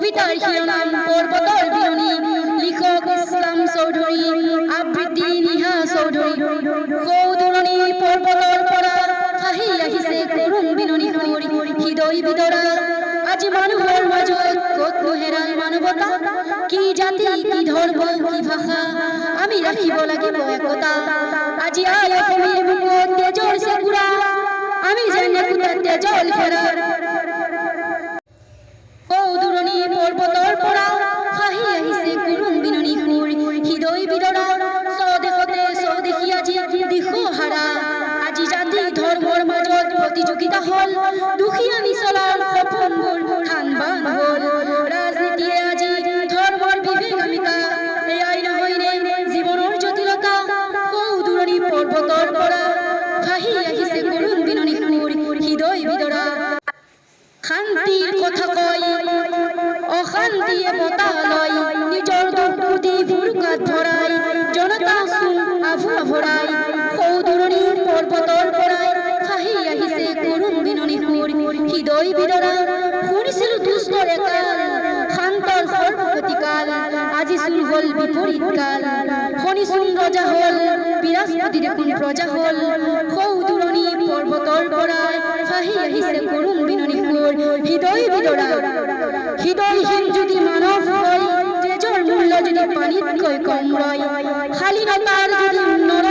কবিতাৰ শিৰোনাম পৰ্বতৰ বিৰণী, লেখক ইসলাম চৌধুৰী, আবৃত্তি নিহা চৌধুৰী। কৌদুৰণী পৰ্বতৰ পৰা ফাহি আহিছে কৰুণ বিননি সুৰ, হৃদয় বিদৰা আজি মানুহৰ মাজত ক'ত হেৰাল মানৱতা। কি জাতি, কি ধৰ্ম, কি ভাষা, আমি ৰাখিব লাগিব একতা। আজি আই অসমীৰ বুকুত তেজৰ চেকুৰা, আমি যেন একোটা তেজল ঘেৰা। কৌদুৰণী পৰ্বতৰ পৰা ফাহি আহিছে কৰুণ বিননি সুৰ, হৃদয় বিদৰা স্বদেশতে স্বদেশী আজি দিশহাৰা। আজি জাতি ধৰ্মৰ মাজত প্ৰতিযোগিতা হ'ল, দুখীয়া নিচলাৰ সপোনবোৰ থান বান হ'ল। ৰাজনীতিয়ে আজি ধৰ্মৰ বিভেদিকা, এয়াই নহয়নে জীৱনৰ জটিলতা। কৌদুৰণী পৰ্বতৰ পৰা ফাহি আহিছে কৰুণ বিননি সুৰ, হৃদয় বিদৰা। শান্তিৰ কথা কয় অশান্তিয়ে বতাহ লয়, নিজৰ দুৰ্গতিবোৰ গাত ভৰাই জনতা চোন আভুৱা ভৰাই। কৌদুৰণীৰ পৰ্বতৰ পৰাই ফাহি আহিছে কৰুণ বিননি সুৰ, হৃদয় বিদৰা। শুনিছিলো দুষ্টৰ একাল, শান্তৰ সৰ্বগতিকাল, আজি চোন হ'ল বিপৰীত কাল। শনিচোন ৰজা হ'ল, বিৰাজপতি দেখোন প্ৰজা হ'ল। কৌদুৰণী পৰ্বতৰ পৰাই ফাহি আহিছে কৰুণ বিননি সুৰ, হৃদয় বিদৰা। হৃদয়হীন যদি মানৱ হয়, তেজৰ মূল্য যদি পানীতকৈ কম ৰয়, শালীনতাৰ যদি নৰ